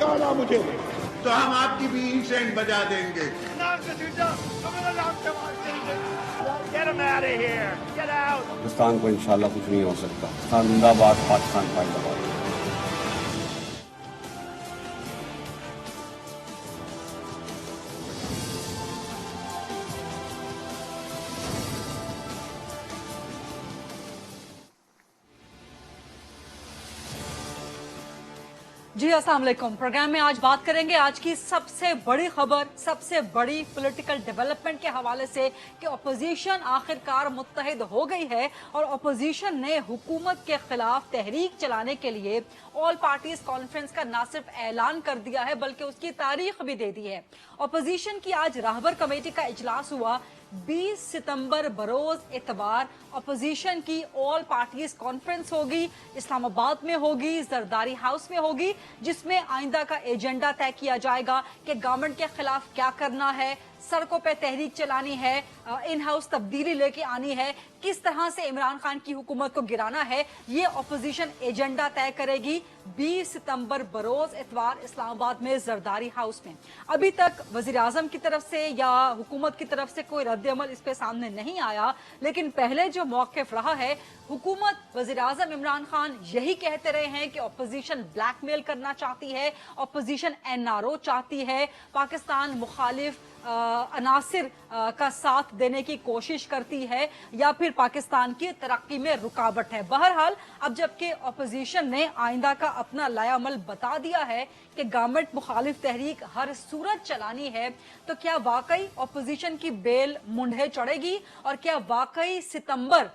निकाला मुझे, तो हम आपकी भी इंसेंट बजा देंगे। पाकिस्तान को इंशाल्लाह कुछ नहीं हो सकता। पाकिस्तान जिंदाबाद, पाकिस्तान जिंदाबाद। जी अस्सलाम वालेकुम। प्रोग्राम में आज बात करेंगे आज की सबसे बड़ी खबर, सबसे बड़ी पॉलिटिकल डेवलपमेंट के हवाले से कि अपोजिशन आखिरकार मुत्तहिद हो गई है और अपोजिशन ने हुकूमत के खिलाफ तहरीक चलाने के लिए ऑल पार्टीज कॉन्फ्रेंस का न सिर्फ ऐलान कर दिया है बल्कि उसकी तारीख भी दे दी है। अपोजिशन की आज रहबर कमेटी का इजलास हुआ। 20 सितंबर बरोज इतवार अपोजिशन की ऑल पार्टीज कॉन्फ्रेंस होगी, इस्लामाबाद में होगी, जरदारी हाउस में होगी, जिसमें आइंदा का एजेंडा तय किया जाएगा कि गवर्नमेंट के खिलाफ क्या करना है, सड़कों पे तहरीक चलानी है, इन हाउस तब्दीली लेके आनी है, किस तरह से इमरान खान की हुकूमत को गिराना है, ये अपोजिशन एजेंडा तय करेगी 20 सितंबर बरोज इतवार इस्लामाबाद में जरदारी हाउस में। अभी तक वजीर आजम की तरफ से या हुकूमत की तरफ से कोई रद्द-ए-अमल इस पे सामने नहीं आया, लेकिन पहले जो मौक़िफ़ रहा है, हुकूमत वजीर आजम इमरान खान यही कहते रहे हैं कि अपोजिशन ब्लैकमेल करना चाहती है, अपोजिशन एनआरओ चाहती है, पाकिस्तान मुखालिफ अनासिर का साथ देने की कोशिश करती है या फिर पाकिस्तान की तरक्की में रुकावट है। बहरहाल अब जबकि अपोजिशन ने आइंदा का अपना लायामल बता दिया है कि गवर्नमेंट मुखालिफ तहरीक हर सूरत चलानी है, तो क्या वाकई अपोजिशन की बेल मुंढे चढ़ेगी और क्या वाकई सितंबर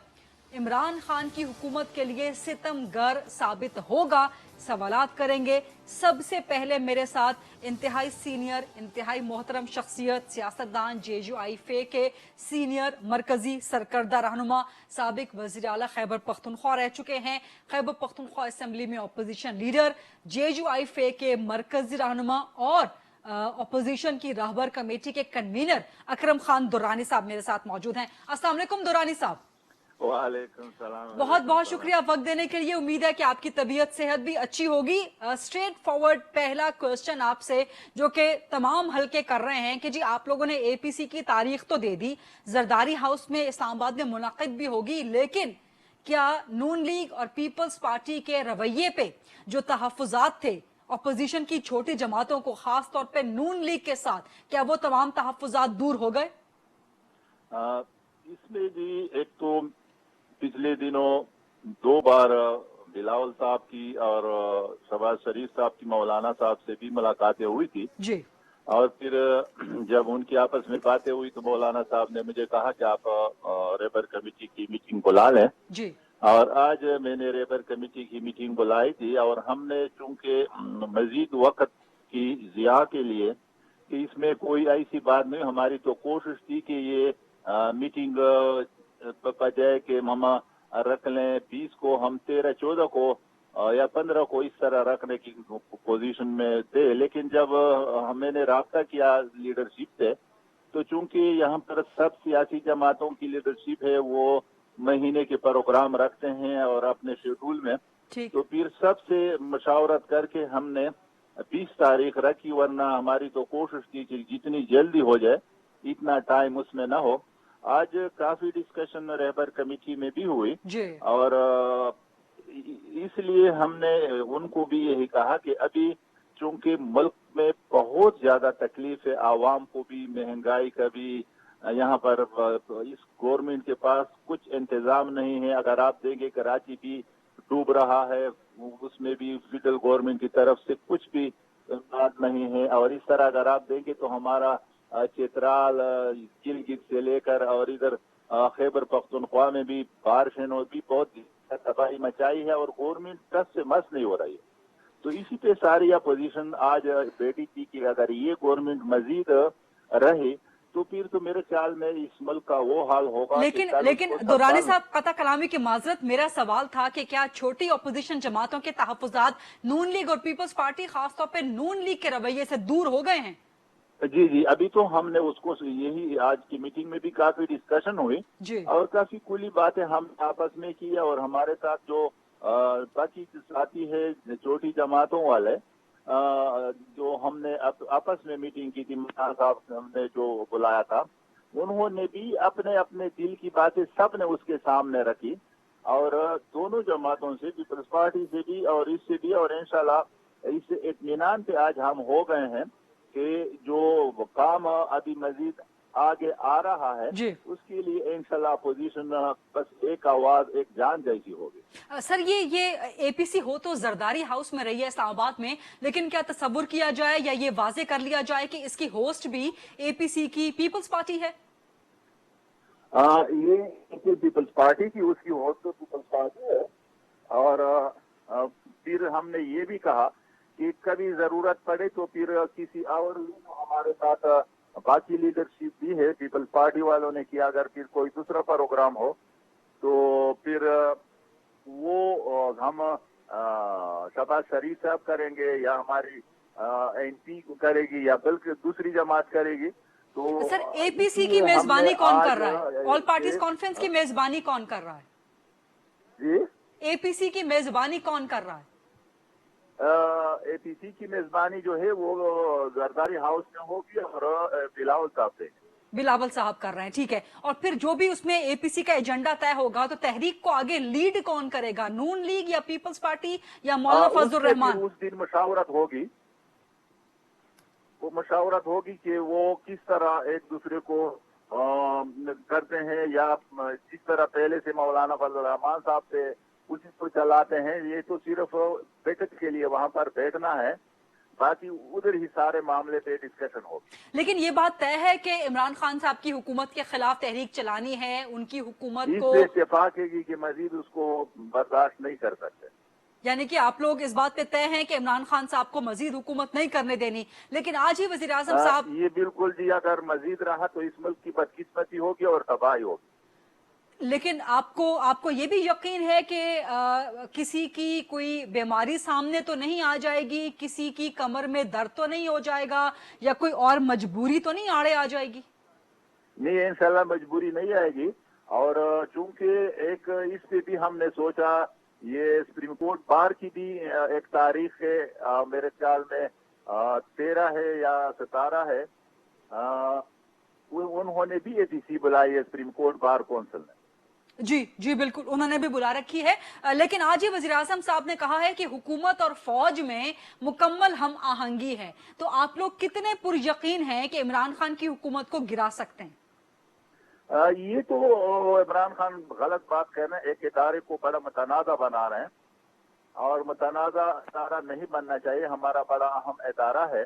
इमरान खान की हुकूमत के लिए सितमगर साबित होगा? सवालात करेंगे। सबसे पहले मेरे साथ इंतहाई सीनियर, इंतहाई मोहतरम शख्सियत, सियासतदान, JUIFA के सीनियर मरकजी सरकर्दा रहनुमा, साबिक वज़ीर आला खैबर पख्तूनख्वा रह चुके हैं, खैबर पख्तूनख्वा असेंबली में अपोजिशन लीडर, JUIFA के मरकजी रहनुमा और अपोजिशन की रहबर कमेटी के कन्वीनर अकरम खान दुरानी साहब मेरे साथ मौजूद हैं। अस्सलाम वालेकुम दुरानी साहब। वालेकुम सलाम। बहुत बहुत शुक्रिया वक्त देने के लिए। उम्मीद है कि आपकी तबीयत सेहत भी अच्छी होगी। स्ट्रेट फॉरवर्ड पहला क्वेश्चन आपसे, जो कि तमाम हल्के कर रहे हैं कि जी आप लोगों ने APC की तारीख तो दे दी, जरदारी हाउस में इस्लामाबाद में मुनाकिद भी होगी, लेकिन क्या नून लीग और पीपल्स पार्टी के रवैये पे जो तहफ़्फ़ुज़ात थे अपोजिशन की छोटी जमातों को, खास तौर पे नून लीग के साथ, क्या वो तमाम तहफ़्फ़ुज़ात दूर हो गए? इसमें भी एक तो पिछले दिनों 2 बार बिलावल साहब की और शहबाज शरीफ साहब की मौलाना साहब से भी मुलाकातें हुई थी जी। और फिर जब उनकी आपस में बातें हुई तो मौलाना साहब ने मुझे कहा कि आप रेबर कमेटी की मीटिंग बुला लें जी। और आज मैंने रेबर कमेटी की मीटिंग बुलाई थी और हमने चूंकि मजीद वक्त की जिया के लिए कि इसमें कोई ऐसी बात नहीं, हमारी तो कोशिश थी कि ये मीटिंग बजाय के हम रख लें 20 को, हम 13-14 को या 15 को इस तरह रखने की पोजीशन में थे, लेकिन जब मैंने राब्ता किया लीडरशिप से तो चूंकि यहाँ पर सब सियासी जमातों की लीडरशिप है, वो महीने के प्रोग्राम रखते हैं और अपने शेड्यूल में, तो फिर सबसे मशावरत करके हमने 20 तारीख रखी, वरना हमारी तो कोशिश थी कि जितनी जल्दी हो जाए, इतना टाइम उसमें ना हो। आज काफी डिस्कशन रहबर कमेटी में भी हुई और इसलिए हमने उनको भी यही कहा कि अभी चूंकि मुल्क में बहुत ज्यादा तकलीफ है, आवाम को भी, महंगाई का भी, यहाँ पर इस गवर्नमेंट के पास कुछ इंतजाम नहीं है। अगर आप देंगे कराची भी डूब रहा है, उसमें भी फेडरल गवर्नमेंट की तरफ से कुछ भी बात नहीं है, और इस तरह अगर आप देंगे तो हमारा चित्राल, गिलगित से लेकर और इधर खैबर पख्तूनख्वा में भी बारिशें भी बहुत तबाही मचाई है और गवर्नमेंट टस से मस नहीं हो रही है। तो इसी पे सारी अपोजिशन आज बैठी थी कि अगर ये गवर्नमेंट मजीद रहे तो फिर तो मेरे ख्याल में इस मुल्क का वो हाल होगा। लेकिन दुरानी साहब, कता कलामी की माजरत, मेरा सवाल था कि क्या छोटी अपोजिशन जमातों के तहफ़्फ़ुज़ात नून लीग और पीपल्स पार्टी खासतौर पे नून लीग के रवैये से दूर हो गए हैं? जी, अभी तो हमने उसको यही आज की मीटिंग में भी काफी डिस्कशन हुई और काफी खुली बातें हम आपस में की और हमारे साथ जो बाकी साथी है छोटी जमातों वाले, جو ہم نے آپس میں میٹنگ کی تھی، مختار صاحب ہم نے جو بلایا تھا، انہوں نے بھی اپنے اپنے دل کی باتیں سب نے اس کے سامنے رکھی، اور دونوں جماعتوں سے، پیپلز پارٹی سے بھی اور اس سے بھی، اور انشاءاللہ اس اطمینان پہ آج ہم ہو گئے ہیں کہ جو کام ابھی مزید آگے آ رہا ہے جی اس کے لیے انشاءاللہ اپوزیشن بس ایک آواز ایک جان جیسی ہوگی۔ سر یہ اے پی سی ہو تو زرداری ہاؤس میں رہی ہے اسلام آباد میں، لیکن کیا تصور کیا جائے یا یہ واضح کر لیا جائے کہ اس کی ہوسٹ بھی اے پی سی کی پیپلز پارٹی ہے؟ یہ پیپلز پارٹی کی، اس کی ہوسٹ تو پیپلز پارٹی ہے، اور پھر ہم نے یہ بھی کہا کہ کبھی ضرورت پڑے تو پھر کسی اور ہمارے ساتھ باقی لیڈرشپ بھی ہے پیپلز پارٹی والوں نے کیا، اگر پھر کوئی دوسرا پروگرام ہو تو پھر وہ ہم شہباز شریف صاحب کریں گے یا ہماری این پی کرے گی یا بلکہ دوسری جماعت کرے گی۔ تو سر اے پی سی کی میزبانی کون کر رہا ہے؟ آل پارٹیز کانفرنس کی میزبانی کون کر رہا ہے؟ جی اے پی سی کی میزبانی کون کر رہا ہے؟ اے پی سی کی میزبانی جو ہے وہ زرداری ہاؤس میں ہوگی اور بلاول صاحب سے، بلاول صاحب کر رہے ہیں، ٹھیک ہے۔ اور پھر جو بھی اس میں اے پی سی کا ایجنڈا طے ہوگا تو تحریک کو آگے لیڈ کون کرے گا؟ نون لیگ یا پیپلز پارٹی یا مولانا فضل الرحمان؟ اس دن مشاورت ہوگی، وہ مشاورت ہوگی کہ وہ کس طرح ایک دوسرے کو کرتے ہیں، یا جس طرح پہلے سے مولانا فضل الرحمان صاحب سے اسی کو چلاتے ہیں۔ یہ تو صرف بیٹھک کے لیے وہاں پر بیٹھنا ہے، باقی ادھر ہی سارے معاملے پہ ڈسکشن ہوگی۔ لیکن یہ بات طے ہے کہ عمران خان صاحب کی حکومت کے خلاف تحریک چلانی ہے، ان کی حکومت اس کو، سے اتفاق ہے کہ مزید اس کو برداشت نہیں کر سکتے۔ یعنی کہ آپ لوگ اس بات پہ طے ہیں کہ عمران خان صاحب کو مزید حکومت نہیں کرنے دینی، لیکن آج ہی وزیر اعظم صاحب، یہ بالکل جی، اگر مزید رہا تو اس ملک کی بدقسمتی ہوگی اور تباہی ہوگی۔ لیکن آپ کو یہ بھی یقین ہے کہ کسی کی کوئی بیماری سامنے تو نہیں آ جائے گی، کسی کی کمر میں درد تو نہیں ہو جائے گا، یا کوئی اور مجبوری تو نہیں آڑے آ جائے گی؟ نہیں، انشاءاللہ مجبوری نہیں آئے گی، اور چونکہ ایک اس پہ بھی ہم نے سوچا، یہ سپریم کورٹ بار کی بھی ایک تاریخ ہے، میرے خیال میں 13 ہے یا 17 ہے، انہوں نے بھی اے پی سی بلائی ہے سپریم کورٹ بار کونسل نے۔ جی بالکل، انہوں نے بھی بلا رکھی ہے، لیکن آج ہی وزیر اعظم صاحب نے کہا ہے کہ حکومت اور فوج میں مکمل ہم آہنگی ہے، تو آپ لوگ کتنے پر یقین ہیں کہ عمران خان کی حکومت کو گرا سکتے ہیں؟ یہ تو عمران خان غلط بات کہہ رہے ہیں، ایک ادارے کو بڑا متنازع بنا رہے ہیں، اور متنازع ادارہ نہیں بننا چاہیے، ہمارا بڑا اہم ادارہ ہے،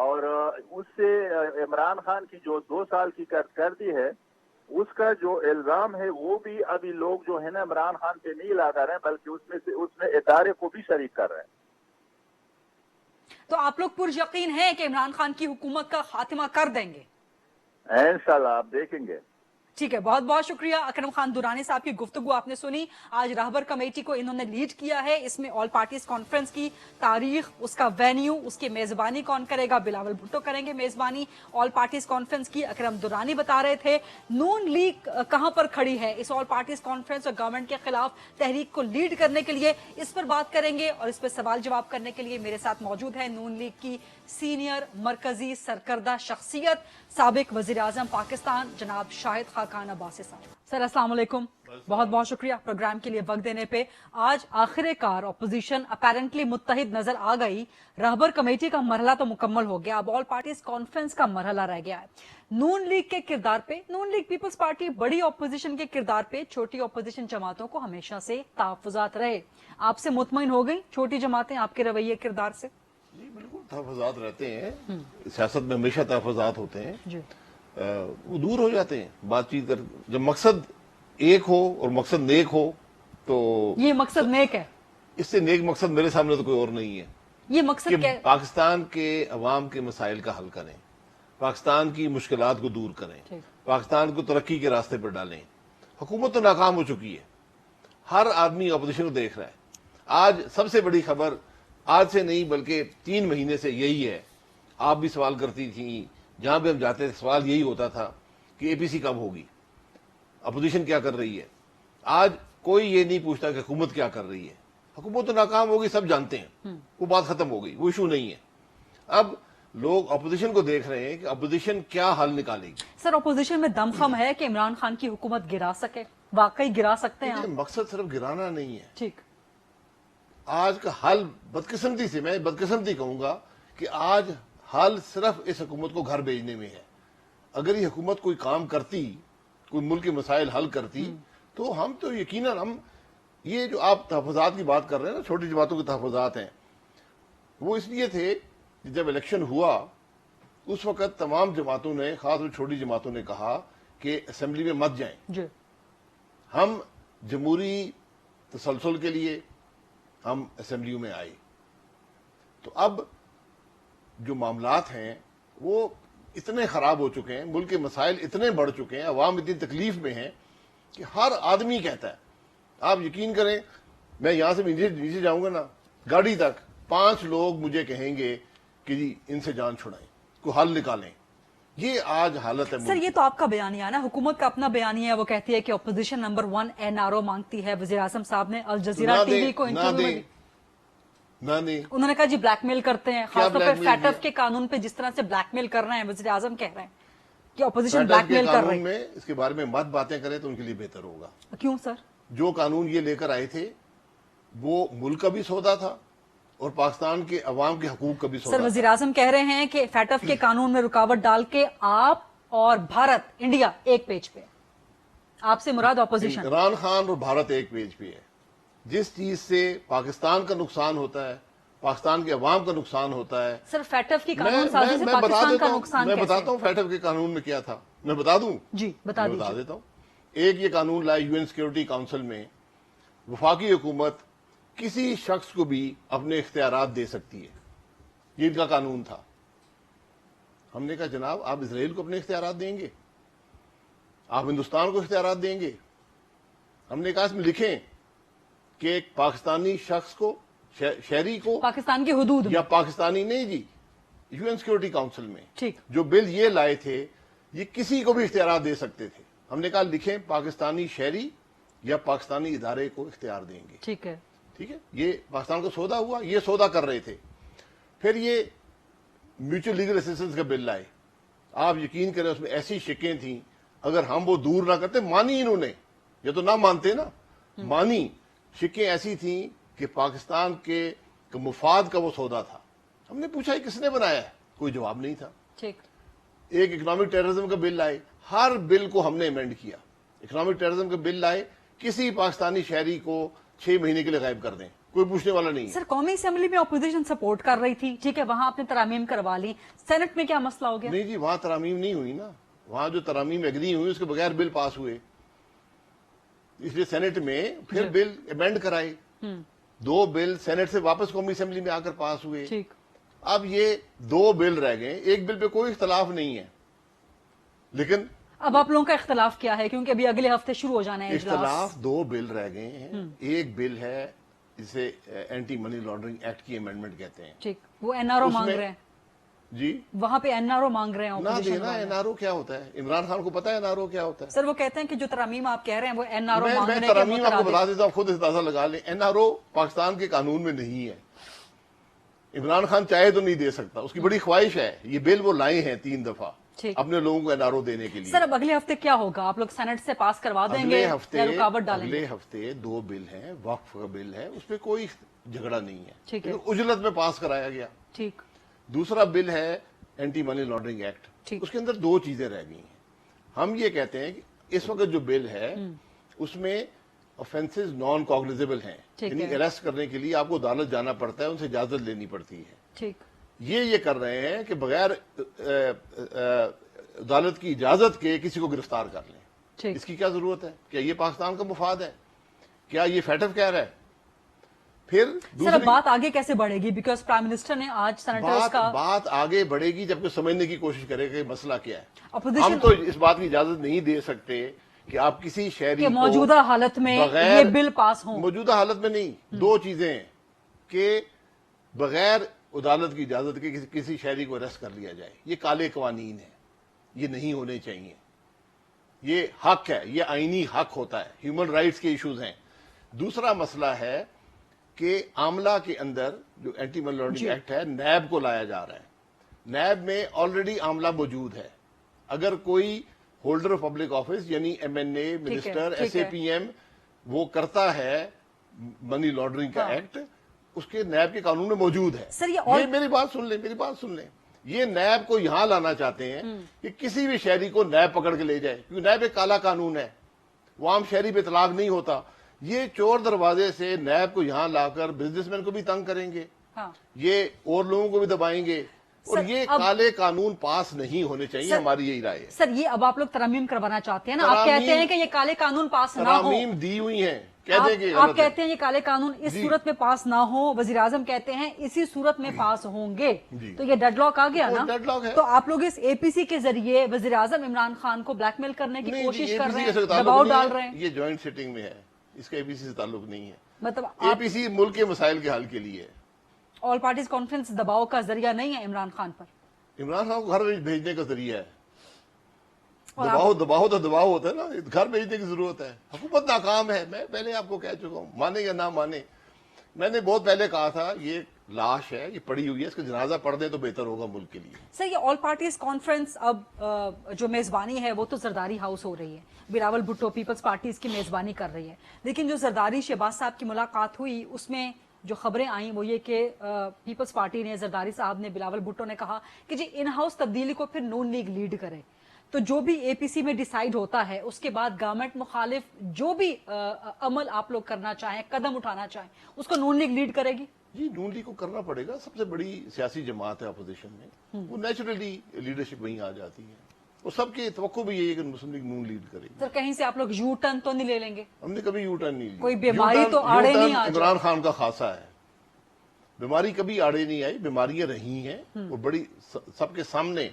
اور اس سے عمران خان کی جو 2 سال کی کارکردگی ہے اس کا جو الزام ہے وہ بھی ابھی لوگ جو ہے نا عمران خان پہ نہیں لگا رہے ہیں، بلکہ اس میں ادارے کو بھی شریک کر رہے ہیں۔ تو آپ لوگ پر یقین ہیں کہ عمران خان کی حکومت کا خاتمہ کر دیں گے؟ انشاءاللہ آپ دیکھیں گے۔ ٹھیک ہے، بہت بہت شکریہ اکرم خان درانی صاحب کی گفتگو آپ نے سنی۔ آج رہبر کمیٹی کو انہوں نے لیڈ کیا ہے، اس میں آل پارٹیز کانفرنس کی تاریخ، اس کا وینیو، اس کی میزبانی کون کرے گا؟ بلاول بھٹو کریں گے میزبانی آل پارٹیز کانفرنس کی۔ اکرم درانی بتا رہے تھے نون لیگ کہاں پر کھڑی ہے اس آل پارٹیز کانفرنس اور گورنمنٹ کے خلاف تحریک کو لیڈ کرنے کے لیے، اس پر بات کریں گے، اور اس پہ سوال جواب کرنے کے لیے میرے ساتھ موجود ہے نون لیگ کی سینئر مرکزی سرکردہ شخصیت سابق وزیر اعظم پاکستان جناب شاہد خاقان عباسی صاحب۔ سر السلام علیکم، بہت بہت شکریہ پروگرام کے لیے وقت دینے پہ۔ آج آخر کار اپوزیشن اپیرنٹلی متحد نظر آ گئی، رہبر کمیٹی کا مرحلہ تو مکمل ہو گیا، اب آل پارٹیز کانفرنس کا مرحلہ رہ گیا ہے۔ نون لیگ کے کردار پہ، نون لیگ پیپلز پارٹی بڑی اپوزیشن کے کردار پہ چھوٹی اپوزیشن جماعتوں کو ہمیشہ سے تحفظات رہے، آپ سے مطمئن ہو گئی چھوٹی جماعتیں آپ کے رویے کردار سے؟ جی بالکل تحفظات رہتے ہیں، سیاست میں ہمیشہ تحفظات ہوتے ہیں، جی وہ دور ہو جاتے ہیں بات چیت کر، جب مقصد ایک ہو اور مقصد نیک ہو تو یہ مقصد نیک ہے، اس سے نیک مقصد میرے سامنے تو کوئی اور نہیں ہے یہ مقصد کہ کیا؟ پاکستان کے عوام کے مسائل کا حل کریں، پاکستان کی مشکلات کو دور کریں، پاکستان کو ترقی کے راستے پر ڈالیں۔ حکومت تو ناکام ہو چکی ہے، ہر آدمی اپوزیشن کو دیکھ رہا ہے۔ آج سب سے بڑی خبر آج سے نہیں بلکہ 3 مہینے سے یہی ہے، آپ بھی سوال کرتی تھیں، جہاں بھی ہم جاتے تھے سوال یہی ہوتا تھا کہ اے پی سی کب ہوگی، اپوزیشن کیا کر رہی ہے۔ آج کوئی یہ نہیں پوچھتا کہ حکومت کیا کر رہی ہے، हुकूमत तो नाकाम होगी, सब जानते हैं, वो बात खत्म हो गई, वो इशू नहीं है। अब लोग अपोजिशन को देख रहे हैं कि अपोजिशन क्या हल निकालेगी। सर अपोजिशन में दमखम है कि इमरान खान की हुकूमत गिरा सके, वाकई गिरा सकते हैं आप? मकसद सिर्फ गिराना नहीं है। ठीक, आज का हल बदकिस्मती से, मैं बदकिस्मती कहूंगा कि आज हल सिर्फ इस हुकूमत को घर भेजने में है। अगर ये हुकूमत कोई काम करती, कोई मुल्क के मसाइल हल करती, तो हम तो यकीनन हम ये जो आप तहफ़्फ़ुज़ात की बात कर रहे हैं ना, छोटी जमातों के तहफ़्फ़ुज़ात हैं, वो इसलिए थे कि जब इलेक्शन हुआ उस वक्त तमाम जमातों ने, खासतौर छोटी जमातों ने कहा कि असेंबली में मत जाएं, जी, हम जमहूरी तसलसल के लिए हम असेंबलियों में आए। तो अब जो मामलात हैं वो इतने खराब हो चुके हैं, मुल्क के मसाइल इतने बढ़ चुके हैं, अवाम इतनी तकलीफ में है कि हर आदमी कहता है, आप यकीन करें, मैं यहां से नीचे जाऊंगा ना, गाड़ी तक 5 लोग मुझे कहेंगे कि जी इनसे जान छुड़ाएं, कोई हल निकालें। ये आज हालत है। सर ये तो आपका बयानिया है ना, हुकूमत का अपना बयानिया है, वो कहती है कि अपोजिशन नंबर 1 एनआरओ मांगती है। वज़ीर आज़म साहब ने अल जज़ीरा टीवी को इंटरव्यू में उन्होंने कहा जी ब्लैकमेल करते हैं, खासतौर पर फैटफ के कानून पे जिस तरह से ब्लैकमेल कर रहे हैं, वज़ीर आज़म कह रहे हैं कि अपोजिशन ब्लैकमेल कर रही है। इसके बारे में मत बातें करें तो उनके लिए बेहतर होगा। क्यों सर? जो कानून ये लेकर आए थे वो मुल्क का भी सौदा था और पाकिस्तान के अवाम के हकूक का भी सौदा। सर वज़ीर आज़म कह रहे हैं कि फैटफ के कानून में रुकावट डाल के आप और भारत, इंडिया एक पेज पे, आपसे मुराद अपोजिशन। इमरान खान और भारत एक पेज पे है। जिस चीज से पाकिस्तान का नुकसान होता है, पाकिस्तान के अवाम का नुकसान होता है। सर फैटफ की कानून साजी से पाकिस्तान का नुकसान मैं कैसे? बताता हूँ फैटफ के कानून में क्या था, मैं बता दूं जी बता मैं बता दीजिए। देता हूँ। एक ये कानून लाया यूएन सिक्योरिटी काउंसिल में, वफाकी हुकूमत किसी शख्स को भी अपने इख्तियारात दे सकती है, ये इनका कानून था। हमने कहा जनाब आप इसराइल को अपने इख्तियारात देंगे, आप हिंदुस्तान को इख्तियारात देंगे? हमने कहा इसमें लिखें कि एक पाकिस्तानी शख्स को, शहरी को, पाकिस्तान की हुदूद या में। पाकिस्तानी नहीं जी, यूएन सिक्योरिटी काउंसिल में ठीक, जो बिल ये लाए थे ये किसी को भी इख्तियार दे सकते थे। हमने कहा लिखें पाकिस्तानी शहरी या पाकिस्तानी इदारे को इख्तियार देंगे। ठीक है, ठीक है, ये पाकिस्तान का सौदा हुआ, ये सौदा कर रहे थे। फिर ये म्यूचुअल लीगल असिस्टेंस का बिल लाए, आप यकीन करें उसमें ऐसी शिकें थी, अगर हम वो दूर ना करते, मानी इन्होंने, ये तो ना मानते ना, मानी शिकें ऐसी थी कि पाकिस्तान के मुफाद का वो सौदा था। हमने पूछा ये किसने बनाया है, कोई जवाब नहीं था। ठीक, एक इकोनॉमिक टेररिज्म का बिल लाए, हर बिल को हमने अमेंड किया। इकोनॉमिक टेररिज्म का बिल लाए, किसी पाकिस्तानी शहरी को 6 महीने के लिए गायब कर दें, कोई पूछने वाला नहीं है। सर कौमी असेंबली में अपोजिशन सपोर्ट कर रही थी, ठीक है, वहां आपने तरामीम करवा ली, सेनेट में क्या मसला हो गया? नहीं जी, वहां तरामीम नहीं हुई ना, वहां जो तरामीम एग्री हुई उसके बगैर बिल पास हुए, इसलिए सेनेट में फिर बिल अमेंड कराए। 2 बिल सेनेट से वापस कौमी असेंबली में आकर पास हुए। ठीक, अब ये 2 बिल रह गए, एक बिल पे कोई इख्तलाफ नहीं है, लेकिन अब आप लोगों का इख्तलाफ क्या है, क्योंकि अभी अगले हफ्ते शुरू हो जाना है इजलास। इख्तलाफ 2 बिल रह गए हैं। एक बिल है जिसे एंटी मनी लॉन्ड्रिंग एक्ट की अमेंडमेंट कहते हैं। ठीक, वो एनआरओ मांग उसमें- रहे हैं, जी वहां पे एनआरओ मांग रहे हैं ना opposition देना। वाले। एनआरओ क्या होता है, इमरान खान को पता है एनआरओ क्या होता है? सर वो कहते हैं कि जो तरामीम आप कह रहे हैं वो एनआरओ मैं मांगने के तरामीम आपको बता मुतरादिफ। देता हूँ, खुद अंदाजा लगा लें। एनआरओ पाकिस्तान के कानून में नहीं है, इमरान खान चाहे तो नहीं दे सकता, उसकी बड़ी ख्वाहिश है। ये बिल वो लाए हैं 3 दफा ठीक। अपने लोगों को एनआरओ देने के लिए। सर अब अगले हफ्ते क्या होगा, आप लोग सेनेट से पास करवा देंगे या रुकावट डालेंगे? अगले हफ्ते 2 बिल हैं, वक्फ का बिल है, उसमें कोई झगड़ा नहीं है, ठीक है। लेकिन उजलत में पास कराया गया। ठीक, दूसरा बिल है एंटी मनी लॉन्ड्रिंग एक्ट, ठीक। उसके अंदर 2 चीजें रह गई हैं। हम ये कहते हैं कि इस वक्त जो बिल है उसमें ऑफेंसेस नॉन कॉग्निजेबल हैं, ठीक यानी है। अरेस्ट करने के लिए आपको अदालत जाना पड़ता है, उनसे इजाजत लेनी पड़ती है। ठीक, ये कर रहे हैं कि बगैर अदालत की इजाजत के किसी को गिरफ्तार कर लें। ठीक, इसकी क्या जरूरत है? क्या ये पाकिस्तान का मुफाद है? क्या ये फैटफ कह रहा है? फिर सर अब बात आगे कैसे बढ़ेगी, बिकॉज प्राइम मिनिस्टर ने आज सेनेटर्स का बात आगे बढ़ेगी जबकि समझने की कोशिश करेगा कि मसला क्या है। Opposition- हम तो इस बात की इजाजत नहीं दे सकते कि आप किसी शहरी कि को मौजूदा हालत में बगैर- ये बिल पास हो। मौजूदा हालत में नहीं, 2 चीजें हैं कि बगैर अदालत की इजाजत के किसी शहरी को अरेस्ट कर लिया जाए, ये काले कवानीन है, ये नहीं होने चाहिए। ये हक है, ये आईनी हक होता है, ह्यूमन राइट्स के इश्यूज हैं। दूसरा मसला है کہ عاملہ کے اندر جو اینٹی منی لانڈرنگ ایکٹ ہے نیب کو لایا جا رہا ہے. نیب میں آلریڈی عاملہ موجود ہے. اگر کوئی ہولڈر آف پبلک آفس یعنی M N A, minister, S A P M وہ کرتا ہے منی لانڈرنگ کا ایکٹ, اس کے نیب کے قانون میں موجود ہے. سر یہ میری بات سن لیں. یہ نیب کو یہاں لانا چاہتے ہیں کہ کسی بھی شہری کو نیب پکڑ کے لے جائے, کیونکہ نیب ایک کالا قانون ہے, وہ عام شہری پہ اطلاق نہیں ہوتا. یہ چور دروازے سے نیب کو یہاں لا کر بزنس مین کو بھی تنگ کریں گے, یہ اور لوگوں کو بھی دبائیں گے, اور یہ کالے قانون پاس نہیں ہونے چاہیے. ہماری یہی رائے ہے. سر یہ اب آپ لوگ ترمیم کروانا چاہتے ہیں نا, آپ کہتے ہیں کہ یہ کالے قانون پاس نہ ہو. ترامیم دی ہوئی ہیں, کہہ دیں گے آپ کہتے ہیں یہ کالے قانون اس صورت میں پاس نہ ہو, وزیر اعظم کہتے ہیں اسی صورت میں پاس ہوں گے. تو یہ ڈیڈ لاک آ گیا نا. تو آپ لوگ اس اے پی سی کے ذریعے وزیر اعظم عمران خان کو بلیک میل کرنے کی کوشش کر رہے ہیں, دباؤ ڈال رہے ہیں. یہ جوائنٹ سیٹنگ میں ہے, اس کا اے پی سی سے تعلق نہیں ہے. مطلب اے پی سی ملک کے مسائل کے حل کے لیے ہے. آل پارٹیز کانفرنس دباؤ کا ذریعہ نہیں ہے عمران خان پر. عمران خان کو گھر بھیجنے کا ذریعہ ہے. دباؤ تو دباؤ ہوتا ہے نا, گھر بھیجنے کی ضرورت ہے. حکومت ناکام ہے, میں پہلے آپ کو کہہ چکا ہوں, مانے یا نہ مانے. میں نے بہت پہلے کہا تھا یہ لاش ہے, یہ پڑی ہوئی ہے, اس کا جنازہ پڑھ دیں تو بہتر ہوگا ملک کے لیے. سر یہ آل پارٹیز کانفرنس اب جو میزبانی ہے وہ تو زرداری ہاؤس ہو رہی ہے, بلاول بھٹو پیپلز پارٹیز کی میزبانی کر رہی ہے. لیکن جو زرداری شہباز صاحب کی ملاقات ہوئی اس میں جو خبریں آئیں وہ یہ کہ پیپلز پارٹی نے, زرداری صاحب نے, بلاول بھٹو نے کہا کہ جی ان ہاؤس تبدیلی کو پھر نون لیگ لیڈ کرے. تو جو بھی اے پی سی میں ڈیسائیڈ ہوتا ہے اس کے بعد گورنمنٹ مخالف جو بھی عمل آپ لوگ کرنا چاہیں, قدم اٹھانا چاہیں, اس کو نون لیگ لیڈ کرے گی. جی نون لیگ کو کرنا پڑے گا, سب سے بڑی سیاسی جماعت ہے اپوزیشن میں, وہ نیچرلی لیڈرشپ وہیں آ جاتی ہے. اور سب کی توقع بھی یہی ہے کہ مسلم لیگ نون لیڈ کرے گی. سر کہیں سے آپ لوگ یو ٹرن تو نہیں لے لیں گے؟ ہم نے کبھی یو ٹرن نہیں لیا. کوئی بیماری تو آڑے نہیں آ جائے. عمران خان کا خاصہ ہے, بیماری کبھی آڑے نہیں آئی, بیماریاں رہی ہیں اور بڑی سب کے سامنے.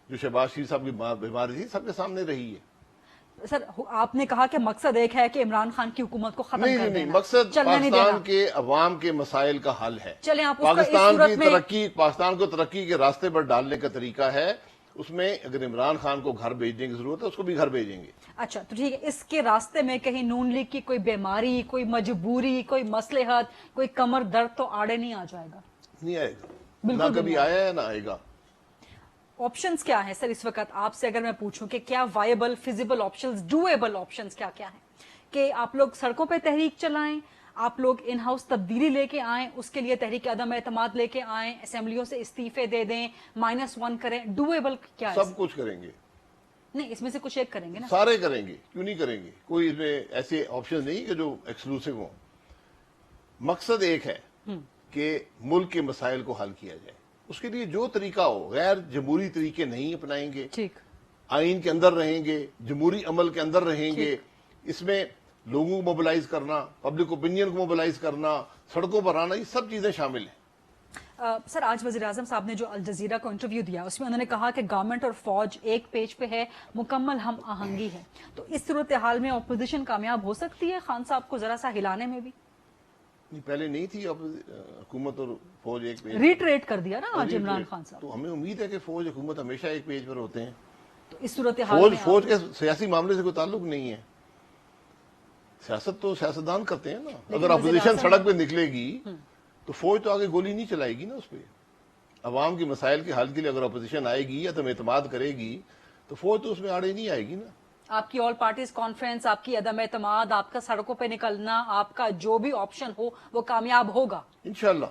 جو شہباز شریف صاحب کی بیماری تھی سب کے سامنے رہی ہے. سر آپ نے کہا کہ مقصد ایک ہے کہ عمران خان کی حکومت کو ختم کر دینا. نہیں, مقصد پاکستان کے عوام کے مسائل کا حل ہے. چلیں آپ پاکستان کو ترقی کے راستے پر ڈالنے کا طریقہ ہے. اس میں اگر عمران خان کو گھر بھیجنے کی ضرورت ہے اس کو بھی گھر بھیجیں گے. اچھا تو ٹھیک ہے, اس کے راستے میں کہیں نون لیگ کی کوئی بیماری, کوئی مجبوری, کوئی مصلحت, کوئی کمر درد تو آڑے نہیں آ جائے گا؟ نہیں آئے گا, نہ کبھی آیا ہے نہ آئے گا. آپشنز کیا ہیں سر اس وقت آپ سے اگر میں پوچھوں کہ کیا viable, feasible options, doable options کیا کیا ہیں کہ آپ لوگ سڑکوں پہ تحریک چلائیں, آپ لوگ ان ہاؤس تبدیلی لے کے آئیں, اس کے لیے تحریک عدم اعتماد لے کے آئیں, اسمبلیوں سے استعفے دے دیں, -1 کریں, ڈویبل کیا ہے؟ سب کچھ کریں گے. نہیں اس میں سے کچھ ایک کریں گے نا. سارے کریں گے, کیوں نہیں کریں گے. کوئی اس میں ایسے آپشن نہیں کہ جو ایکسکلوسیو ہوں. مقصد ایک ہے کہ ملک کے مسائل کو حل کیا جائے. اس کے لیے جو طریقہ ہو, غیر جمہوری طریقے نہیں اپنائیں گے, ٹھیک, آئین کے اندر رہیں گے, جمہوری عمل کے اندر رہیں گے. اس میں لوگوں کو موبلائز کرنا, پبلک اوپینین کو موبلائز کرنا, سڑکوں پر آنا, یہ سب چیزیں شامل ہیں. سر آج وزیر اعظم صاحب نے جو الجزیرہ کو انٹرویو دیا اس میں انہوں نے کہا کہ گورنمنٹ اور فوج ایک پیج پہ ہے, مکمل ہم آہنگی ہے. تو اس صورتحال میں اپوزیشن کامیاب ہو سکتی ہے خان صاحب کو ذرا سا ہلانے میں بھی؟ پہلے نہیں تھی حکومت اور فوج ایک پیج, ریٹریٹ کر دیا نا آج عمران خان صاحب. تو ہمیں امید ہے کہ فوج حکومت ہمیشہ ایک پیج پر ہوتے ہیں. تو اس صورتحال فوج کے سیاسی معاملے سے کوئی تعلق نہیں ہے. سیاست تو سیاستدان کرتے ہیں نا. اگر اپوزیشن سڑک پہ نکلے گی تو فوج تو آگے گولی نہیں چلائے گی نا اس پہ. عوام کے مسائل کے حل کے لیے اگر اپوزیشن آئے گی یا تم اعتماد کرے گی تو فوج تو اس میں آڑے نہیں آئے گی نا. آپ کی آل پارٹیز کانفرنس, آپ کی عدم اعتماد, آپ کا سڑکوں پہ نکلنا, آپ کا جو بھی آپشن ہو وہ کامیاب ہوگا انشاءاللہ.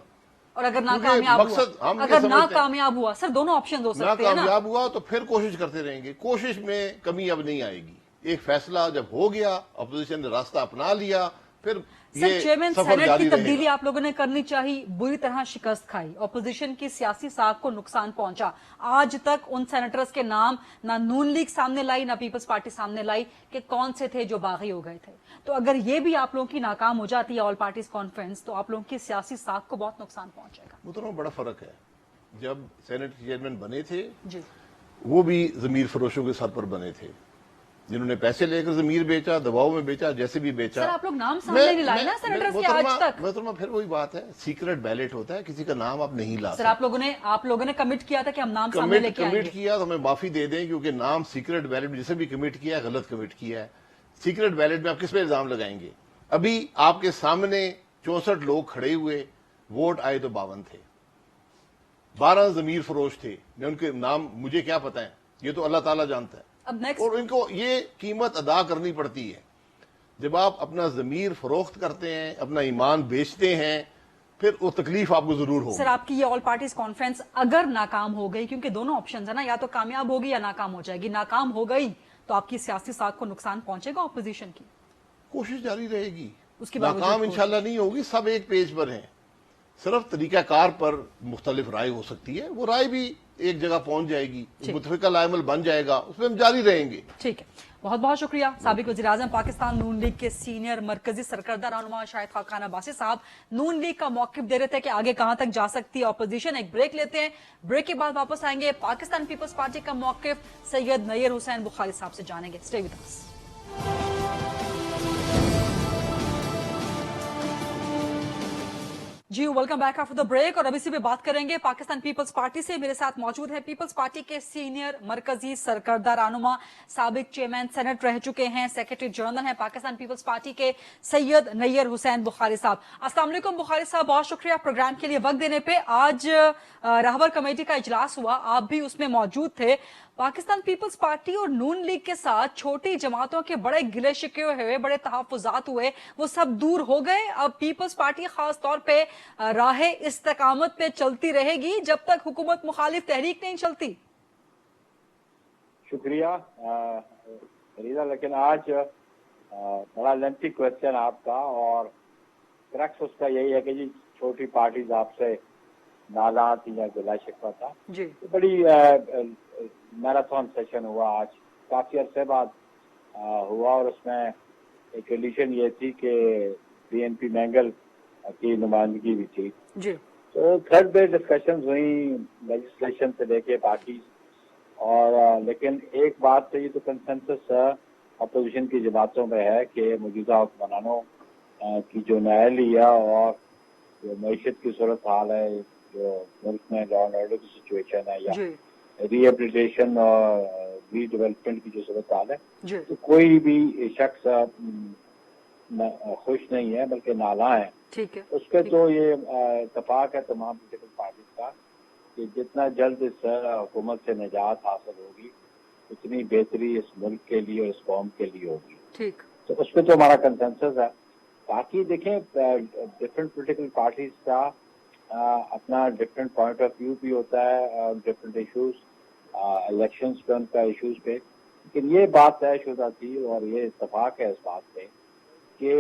اور اگر ناکامیاب ہوا سر, دونوں آپشن ہو سکتے ہیں نا. ناکامیاب ہوا تو پھر کوشش کرتے رہیں گے. کوشش میں کمی اب نہیں آئے گی. ایک فیصلہ جب ہو گیا, اپوزیشن نے راستہ اپنا لیا, پھر سر چیئرمین سینٹ کی تبدیلی آپ لوگوں نے کرنی چاہی, بری طرح شکست کھائی, اپوزیشن کی سیاسی ساکھ کو نقصان پہنچا. آج تک ان سینیٹرز کے نام نہ نون لیگ سامنے لائی نہ پیپلز پارٹی سامنے لائی کہ کون سے تھے جو باغی ہو گئے تھے. تو اگر یہ بھی آپ لوگوں کی ناکام ہو جاتی ہے آل پارٹیز کانفرنس تو آپ لوگوں کی سیاسی ساکھ کو بہت نقصان پہنچے گا. محترم بڑا فرق ہے. جب سینٹ چیئرمین بنے تھے جی, وہ بھی ضمیر فروشوں کے سر پر بنے تھے, جنہوں نے پیسے لے کر ضمیر بیچا, دباؤ میں بیچا, جیسے بھی بیچا. سر آپ لوگ نام سامنے نہیں لائے نا سینیٹرز کے آج تک. محترمہ پھر وہی بات ہے, سیکرٹ بیلٹ ہوتا ہے, کسی کا نام آپ نہیں لا سر. آپ لوگوں نے کمٹ کیا تھا کہ ہم نام سامنے لے کے آئیں گے. کمٹ کیا تو ہمیں معافی دے دیں, کیونکہ نام سیکرٹ بیلٹ جسے بھی کمٹ کیا ہے غلط کمٹ کیا ہے. سیکرٹ بیلٹ میں آپ کس پہ الزام لگائیں گے؟ ابھی آپ کے سامنے 64 लोग खड़े हुए, वोट आए तो 52 थे, 12 ज़मीर फरोश थे। मैं उनके नाम मुझे क्या पता है, ये तो अल्लाह ताला जानता है। अब नेक्स्ट, और इनको ये कीमत अदा करनी पड़ती है। जब आप अपना ज़मीर फरोख्त करते हैं, अपना ईमान बेचते हैं, फिर वो तकलीफ आपको जरूर होगी। सर आपकी ये ऑल पार्टीज कॉन्फ्रेंस अगर नाकाम हो गई, क्योंकि दोनों ऑप्शन है ना, या तो कामयाब होगी या नाकाम हो जाएगी, नाकाम हो गई तो आपकी सियासी साख को नुकसान पहुंचेगा ऑपोजिशन की? कोशिश जारी रहेगी, उसके बावजूद नाकाम इंशाल्लाह नहीं होगी। सब एक पेज पर हैं, सिर्फ तरीकाकार पर मुख्तलिफ राय हो सकती है, वो राय भी एक जगह पहुंच जाएगी, मुतफिका लाइमल बन जाएगा, उसमें हम जारी रहेंगे। ठीक है, बहुत बहुत शुक्रिया। साबिक वज़ीर-ए-आज़म पाकिस्तान नून लीग के सीनियर मरकजी सरकर्दा रहनुमा शाहिद खान अब्बासी साहब नून लीग का मौक़िफ़ दे रहे थे कि आगे कहां तक जा सकती है अपोजिशन। एक ब्रेक लेते हैं, ब्रेक के बाद वापस आएंगे, पाकिस्तान पीपल्स पार्टी का मौक़िफ़ सैयद नैयर हुसैन बुखारी साहब से जानेंगे। Stay with us. जी welcome back after the break. और अभी से भी बात करेंगे पाकिस्तान पीपल्स पार्टी से। मेरे साथ मौजूद है पीपल्स पार्टी के सीनियर मरकजी सरकर्दा रहनुमा, साबिक चेयरमैन सेनेट रह चुके हैं, सेक्रेटरी जनरल हैं पाकिस्तान पीपल्स पार्टी के सैयद नैयर हुसैन बुखारी साहब। अस्सलाम वालेकुम बुखारी साहब, बहुत शुक्रिया प्रोग्राम के लिए वक्त देने पे। आज रहबर कमेटी का इजलास हुआ, आप भी उसमें मौजूद थे। पाकिस्तान पीपल्स पार्टी और नून लीग के साथ छोटी जमातों के बड़े गिले शिकवे हुए, बड़े तहफ़्फ़ुज़ात हुए, वो सब दूर हो गए। अब पीपल्स पार्टी खास तौर पे राह इस्तकामत पे चलती रहेगी जब तक हुकूमत मुखालिफ तहरीक नहीं चलती। शुक्रिया फरीदा, लेकिन आज बड़ा लेंथी क्वेश्चन आपका, और क्रक्स उसका यही है कि जी छोटी पार्टीज आपसे नाला थी या गिला शिकवा था जी। तो बड़ी मैराथन सेशन हुआ आज, काफी अरसे बाद हुआ, और उसमें एक कंडीशन ये थी कि बीएनपी मैंगल की नुमाइंदगी भी थी जी। तो थर्ड डे डिस्कशंस हुई लेजिस्लेशन से लेके बाकी, और लेकिन एक बात तो ये तो कंसेंसस अपोजिशन की जमातों में है कि मौजूदा हुक्मरानों की जो न्यायालय और जो मईशत की सूरत हाल है, जो मुल्क में लॉ एंड ऑर्डर की सिचुएशन है या रिहेबिलिटेशन और रीडेवलपमेंट की जो सूरत हाल है, तो कोई भी शख्स खुश नहीं है बल्कि नाला है। ठीक है, उस पर तो ये इत्तेफाक है तमाम पोलिटिकल पार्टीज का कि जितना जल्द इस हुकूमत से निजात हासिल होगी उतनी बेहतरी इस मुल्क के लिए और इस कौम के लिए होगी। ठीक, तो उस पर तो हमारा कंसेंसस है। बाकी देखें डिफरेंट पोलिटिकल पार्टीज का अपना डिफरेंट पॉइंट ऑफ व्यू भी होता है, डिफरेंट इश्यूज, इलेक्शंस पे उनका इश्यूज पे, लेकिन ये बात तयशुदा थी और ये इत्तेफाक है इस बात पे कि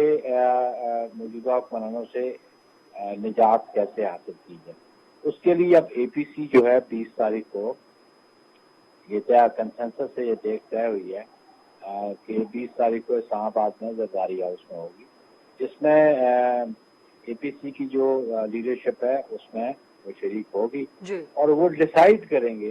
मौजूदा हुक्मरानों से निजात कैसे हासिल की जाए। उसके लिए अब एपीसी जो है 20 तारीख को ये कंसेंसस से ये डेट तय हुई है कि 20 तारीख को इस्लामाबाद में जरदारी हाउस में होगी, जिसमें एपीसी की जो लीडरशिप है उसमें वो शरीक होगी और वो डिसाइड करेंगे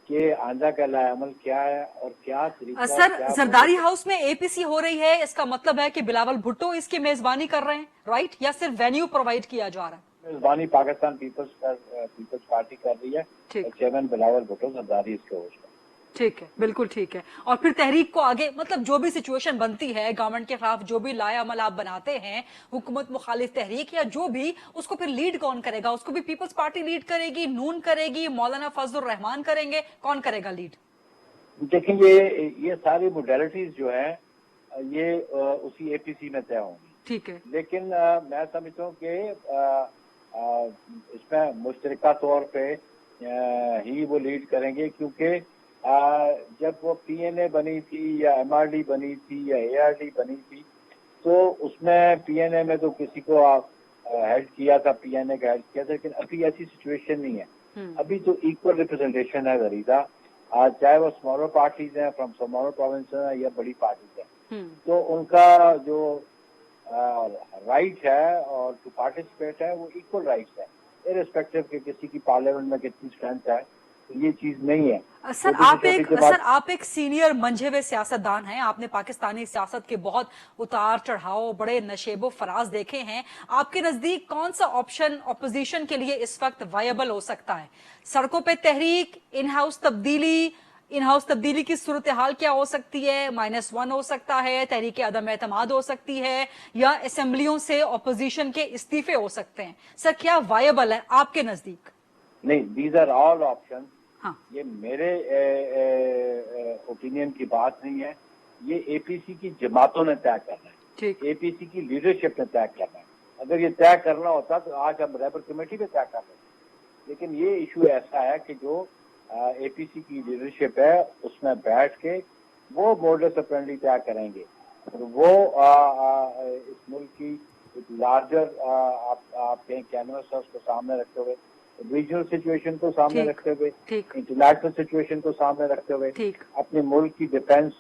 कि आंदा का अमल क्या है और क्या तरीका। सर जरदारी हाउस में एपीसी हो रही है, इसका मतलब है कि बिलावल भुट्टो इसकी मेजबानी कर रहे हैं, राइट? या सिर्फ वेन्यू प्रोवाइड किया जा रहा है? मेजबानी पाकिस्तान पीपल्स पार्टी कर रही है, चेयरमैन बिलावल भुट्टो जरदारी इसके होस्ट। ठीक है, बिल्कुल ठीक है। और फिर तहरीक को आगे, मतलब जो भी सिचुएशन बनती है गवर्नमेंट के खिलाफ, जो भी लाया अमल आप बनाते हैं, हुकूमत मुखालिफ तहरीक या जो भी, उसको फिर लीड कौन करेगा? उसको भी पीपल्स पार्टी लीड करेगी, नून करेगी, मौलाना फजलुर रहमान करेंगे, कौन करेगा लीड? देखिए ये सारी मोडेलिटीज जो है ये उसी एपीसी में तय होंगी। ठीक है, लेकिन मैं समझता हूँ कि इसमें मुश्तरका तौर पे ही वो लीड करेंगे, क्योंकि जब वो पीएनए बनी थी या एमआरडी बनी थी या एआरडी बनी थी तो उसमें पीएनए में तो किसी को हेल्प किया था, पीएनए का हेल्प किया था, लेकिन अभी ऐसी सिचुएशन नहीं है। अभी तो इक्वल रिप्रेजेंटेशन है गरीदा, चाहे वो स्मॉलर पार्टीज हैं फ्रॉम स्मॉलर प्रोविंस है या बड़ी पार्टीज हैं, तो उनका जो राइट है और टू पार्टिसिपेट है वो इक्वल राइट्स है, इररिस्पेक्टिव के किसी की पार्लियामेंट में कितनी स्ट्रेंथ है, तो ये चीज नहीं है। सर आप एक सीनियर मंझे हुए सियासतदान हैं, आपने पाकिस्तानी सियासत के बहुत उतार चढ़ाव, बड़े नशेबो फराज देखे हैं। आपके नजदीक कौन सा ऑप्शन ऑपोजिशन के लिए इस वक्त वायबल हो सकता है? सड़कों पे तहरीक, इन हाउस तब्दीली, इन हाउस तब्दीली की सूरत हाल क्या हो सकती है? -1 हो सकता है, तहरीक अदम एतमाद हो सकती है, या असेंबलियों से अपोजिशन के इस्तीफे हो सकते हैं? सर क्या वायबल है आपके नजदीक? नहीं, दीज आर ऑल ऑप्शन। हाँ, ये मेरे ओपिनियन की बात नहीं है, ये एपीसी की जमातों ने तय करना है, ठीक, एपीसी की लीडरशिप ने तय करना है। अगर ये तय करना होता तो आज हम लेबर कमेटी में तय कर लेते, लेकिन ये इशू ऐसा है कि जो एपीसी की लीडरशिप है उसमें बैठ के वो मोडस ऑपरेंडी तय करेंगे, और वो इस मुल्क की एक लार्जर आप कहें कैनवस है उसको सामने रखते हुए, रीजनल सिचुएशन को सामने ठीक, रखते हुए, ठीक, इंटरनेशनल सिचुएशन को सामने रखते हुए, ठीक, अपने मुल्क की डिफेंस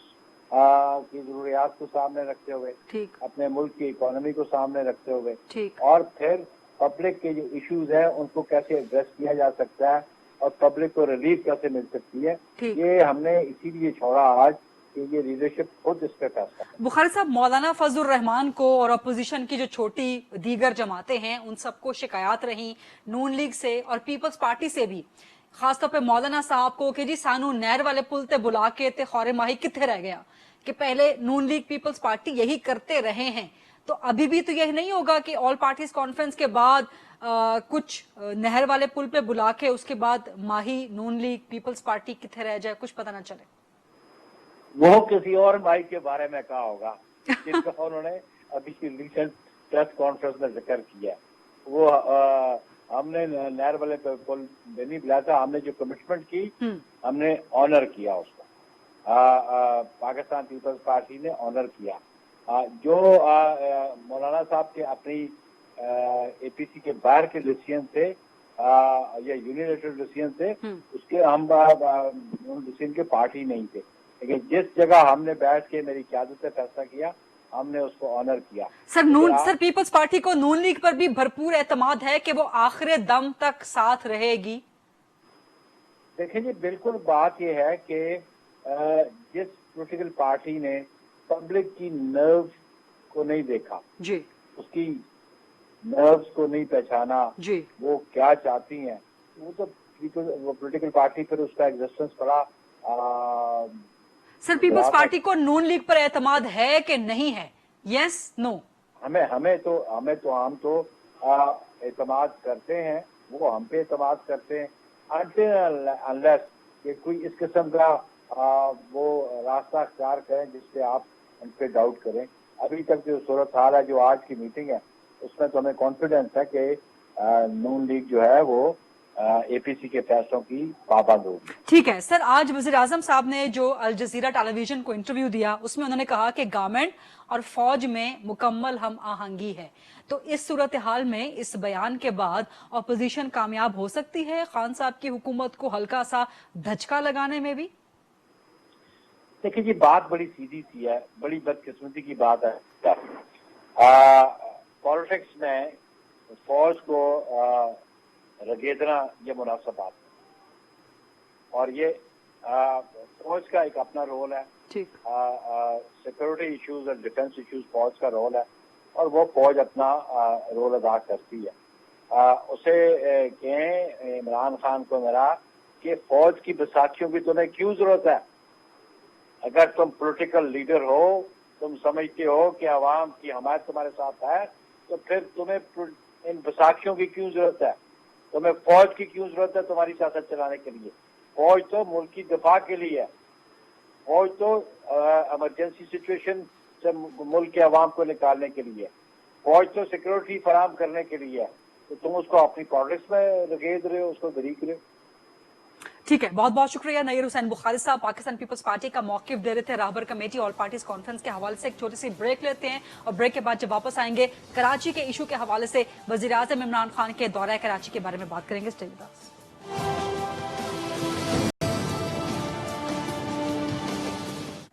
की जरूरियात को सामने रखते हुए, ठीक, अपने मुल्क की इकोनॉमी को सामने रखते हुए, ठीक, और फिर पब्लिक के जो इश्यूज हैं उनको कैसे एड्रेस किया जा सकता है और पब्लिक को रिलीफ कैसे मिल सकती है, ठीक। ये हमने इसीलिए छोड़ा आज कि ये लीडरशिप खुद इस पे फैसला करे। बुखारी साहब, मौलाना फजलुर रहमान को और अपोजिशन की जो छोटी दीगर जमातें हैं उन सबको शिकायत रही नून लीग से और पीपल्स पार्टी से भी, खासतौर पे मौलाना साहब को कि जी सानू नहर वाले पुल ते बुला के ते खौरे माही किथे रह गया, कि पहले नून लीग पीपल्स पार्टी यही करते रहे हैं, तो अभी भी तो यही नहीं होगा कि ऑल पार्टीज कॉन्फ्रेंस के बाद कुछ नहर वाले पुल पे बुला के उसके बाद माही नून लीग पीपल्स पार्टी किथे रह जाए, कुछ पता ना चले? वो किसी और माई के बारे में कहा होगा जिसका उन्होंने अभी रिसेंट प्रेस कॉन्फ्रेंस में जिक्र किया। वो हमने नहर वाले पुल नहीं बुलाया था, हमने जो कमिटमेंट की हमने ऑनर किया उसको, पाकिस्तान पीपल्स पार्टी ने ऑनर किया। जो मौलाना साहब के अपनी एपीसी के बाहर के डिसीजन थे या यूनिलेटरल डिसीजन थे, उसके हम डिसीजन के पार्टी नहीं थे, लेकिन जिस जगह हमने बैठ के मेरी क़यादत से फैसला किया हमने उसको ऑनर किया। सर पीपल्स पार्टी को नून लीग पर भी भरपूर एतमाद है कि वो आखिरी दम तक साथ रहेगी? देखें जी, बिल्कुल बात यह है कि जिस पॉलिटिकल पार्टी ने पब्लिक की नर्व्स को नहीं देखा जी, उसकी नर्व्स को नहीं पहचाना जी, वो क्या चाहती हैं, वो तो पॉलिटिकल पार्टी फिर उसका एग्जिस्टेंस पड़ा। सर पीपल्स पार्टी को नून लीग पर एतमाद है कि नहीं है? Yes, no? हमें तो हम तो एतमाद करते हैं, वो हम पे एतमाद करते हैं अनटिल अनलेस कि कोई इस किस्म का वो रास्ता अख्तियार करें जिससे आप उन पे डाउट करें। अभी तक जो सूरत हाल है, जो आज की मीटिंग है, उसमें तो हमें कॉन्फिडेंस है कि नून लीग जो है वो एपीसी के फैसलों की पाबंद होगी। ठीक है सर, आज वज़ीर आज़म साहब ने जो अल जज़ीरा टेलीविजन को इंटरव्यू दिया उसमें उन्होंने कहा कि गवर्नमेंट और फौज में मुकम्मल हम आहंगी है, तो इस सूरत हाल में इस बयान के बाद अपोजिशन कामयाब हो सकती है खान साहब की हुकूमत को हल्का सा धचका लगाने में भी? देखिए जी, बात बड़ी सीधी सी है, बड़ी बदकिस्मती की बात है। पॉलिटिक्स में फौज को रगेदना ये मुनासिब बात है, और ये फौज का एक अपना रोल है। ठीक, सिक्योरिटी इश्यूज और डिफेंस इश्यूज फौज का रोल है, और वो फौज अपना रोल अदा करती है। उसे कहें इमरान खान को मेरा कि फौज की बैसाखियों की तुम्हें क्यों जरूरत है? अगर तुम पॉलिटिकल लीडर हो, तुम समझते हो कि आवाम की हमायत तुम्हारे साथ है, तो फिर तुम्हें इन बैसाखियों की क्यों जरूरत है? तुम्हें फौज की क्यों जरूरत है तुम्हारी सियासत चलाने के लिए? फौज तो मुल्क की दफा के लिए है, फौज तो इमरजेंसी सिचुएशन से मुल्क के अवाम को निकालने के लिए, फौज तो सिक्योरिटी फराहम करने के लिए है, तो तुम उसको अपनी पॉलिटिक्स में रगेद रहे हो, उसको दरीक रहे हो। ठीक है, बहुत बहुत शुक्रिया नईर हुसैन बुखारी साहब, पाकिस्तान पीपल्स पार्टी का मौकिफ दे रहे थे Rahbar committee all parties conference के हवाले से। एक छोटी सी ब्रेक लेते हैं और ब्रेक के बाद जब वापस आएंगे कराची के इशू के हवाले से वजीर आजम इमरान खान के दौरे कराची के बारे में बात करेंगे। Stay with us.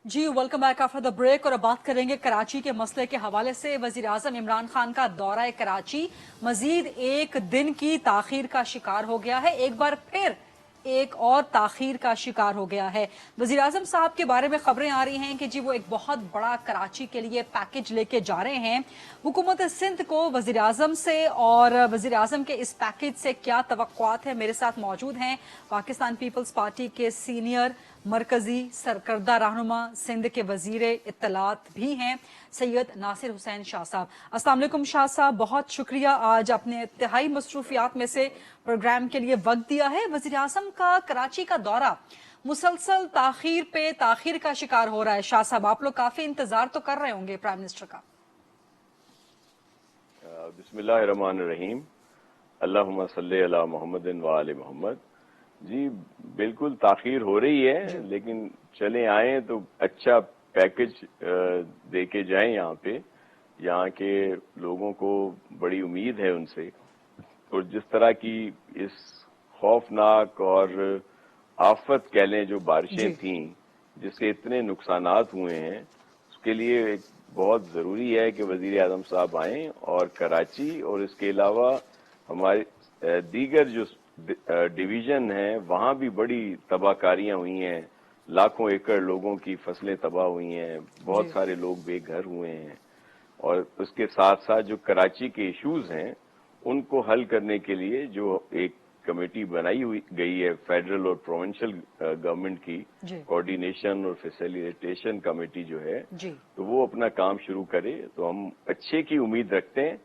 जी welcome back after the break, और अब बात करेंगे कराची के मसले के हवाले से। वजीर आजम इमरान खान का दौरा कराची मजीद एक दिन की ताखीर का शिकार हो गया है, एक बार फिर एक और ताखीर का शिकार हो गया है। वजीर आजम साहब के बारे में खबरें आ रही हैं कि जी वो एक बहुत बड़ा कराची के लिए पैकेज लेके जा रहे हैं। हुकूमत सिंध को वजीर आजम से और वजीर आजम के इस पैकेज से क्या तवक्कुआत है, मेरे साथ मौजूद हैं पाकिस्तान पीपल्स पार्टी के सीनियर मरकजी सरकर्दा रहनुमा सिंध के वजीर इत्तलात भी हैं सैयद नासिर हुसैन शाह साहब। अस्सलाम वालेकुम शाह साहब, बहुत शुक्रिया आज अपने इंतहाई मसरूफियात में से प्रोग्राम के लिए वक्त दिया है। वजीर आज़म का कराची का दौरा मुसलसल ताखीर पे ताखीर का शिकार हो रहा है। शाह साहब, आप लोग काफी इंतजार तो कर रहे होंगे प्राइम मिनिस्टर का। बिस्मिल्लाहिर्रहमानिर्रहीम, अल्लाहुम्मा सल्ली अला मुहम्मदिन व आले मोहम्मद। जी बिल्कुल ताखीर हो रही है, लेकिन चले आए तो अच्छा पैकेज दे के जाएं। यहाँ के लोगों को बड़ी उम्मीद है उनसे, और जिस तरह की इस खौफनाक और आफत कह लें जो बारिशें थीं जिससे इतने नुकसानात हुए हैं, उसके लिए एक बहुत ज़रूरी है कि वज़ीर आज़म साहब आएँ और कराची और इसके अलावा हमारे दीगर जो डिवीज़न हैं वहाँ भी बड़ी तबाहकारियाँ हुई हैं। लाखों एकड़ लोगों की फसलें तबाह हुई हैं, बहुत सारे लोग बेघर हुए हैं, और उसके साथ साथ जो कराची के इश्यूज हैं उनको हल करने के लिए जो एक कमेटी बनाई हुई गई है फेडरल और प्रोविंशियल गवर्नमेंट की, कोऑर्डिनेशन और फैसिलिटेशन कमेटी जो है, तो वो अपना काम शुरू करे। तो हम अच्छे की उम्मीद रखते हैं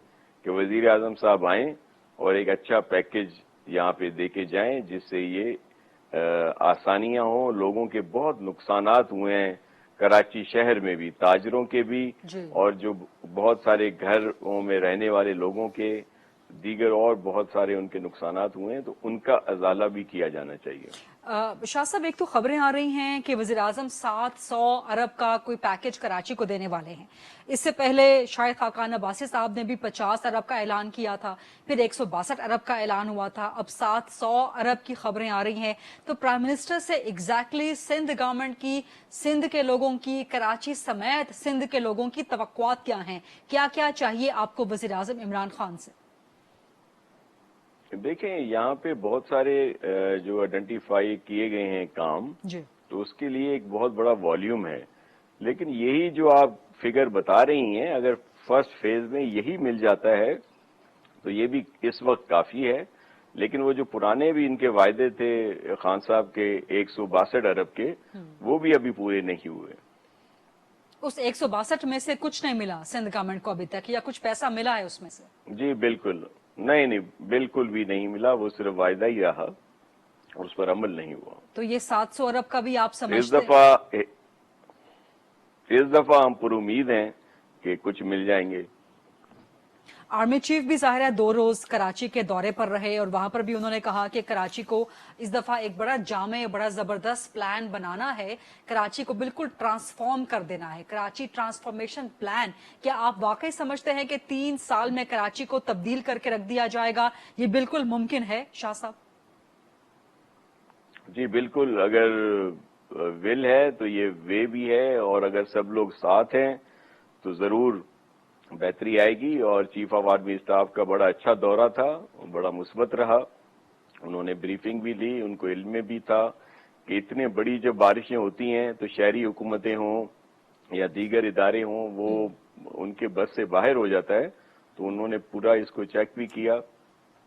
कि वजीर आजम साहब आएं और एक अच्छा पैकेज यहाँ पे दे के जाएं, जिससे ये आसानियां हों। लोगों के बहुत नुकसानात हुए हैं कराची शहर में भी, ताजरों के भी, और जो बहुत सारे घरों में रहने वाले लोगों के, दीगर और बहुत सारे उनके नुकसानात हुए हैं, तो उनका अजाला भी किया जाना चाहिए। शाह साहब, एक तो खबरें आ रही हैं कि वज़ीर आज़म 700 अरब का कोई पैकेज कराची को देने वाले हैं। इससे पहले शायद खाकान अब्बासी साहब ने भी 50 अरब का ऐलान किया था, फिर 162 अरब का ऐलान हुआ था, अब 700 अरब की खबरें आ रही हैं। तो प्राइम मिनिस्टर से एग्जैक्टली सिंध गवर्नमेंट की, सिंध के लोगों की, कराची समेत सिंध के लोगों की तवक्कुआत क्या हैं? क्या क्या चाहिए आपको वज़ीर आज़म इमरान खान से? देखें, यहाँ पे बहुत सारे जो आइडेंटिफाई किए गए हैं काम, तो उसके लिए एक बहुत बड़ा वॉल्यूम है। लेकिन यही जो आप फिगर बता रही हैं, अगर फर्स्ट फेज में यही मिल जाता है तो ये भी इस वक्त काफी है। लेकिन वो जो पुराने भी इनके वायदे थे खान साहब के 162 अरब के, वो भी अभी पूरे नहीं हुए। उस 162 में से कुछ नहीं मिला सिंध गवर्नमेंट को अभी तक, या कुछ पैसा मिला है उसमें से? जी बिल्कुल नहीं, बिल्कुल भी नहीं मिला। वो सिर्फ वायदा ही रहा और उस पर अमल नहीं हुआ। तो ये 700 अरब का भी आप समझते इस दफा हम पर उम्मीद हैं कि कुछ मिल जाएंगे। आर्मी चीफ भी ज़ाहिर है 2 रोज कराची के दौरे पर रहे, और वहां पर भी उन्होंने कहा कि कराची को इस दफा एक बड़ा जामे, बड़ा जबरदस्त प्लान बनाना है, कराची को बिल्कुल ट्रांसफॉर्म कर देना है, कराची ट्रांसफॉर्मेशन प्लान। क्या आप वाकई समझते हैं कि 3 साल में कराची को तब्दील करके रख दिया जाएगा? ये बिल्कुल मुमकिन है शाह साहब? जी बिल्कुल, अगर विल है तो ये वे भी है, और अगर सब लोग साथ हैं तो जरूर बेहतरी आएगी। और चीफ ऑफ आर्मी स्टाफ का बड़ा अच्छा दौरा था, बड़ा मुस्बत रहा। उन्होंने ब्रीफिंग भी ली, उनको इल्म भी था कि इतने बड़ी जब बारिशें होती हैं तो शहरी हुकूमतें हों या दीगर इदारे हों, वो उनके बस से बाहर हो जाता है। तो उन्होंने पूरा इसको चेक भी किया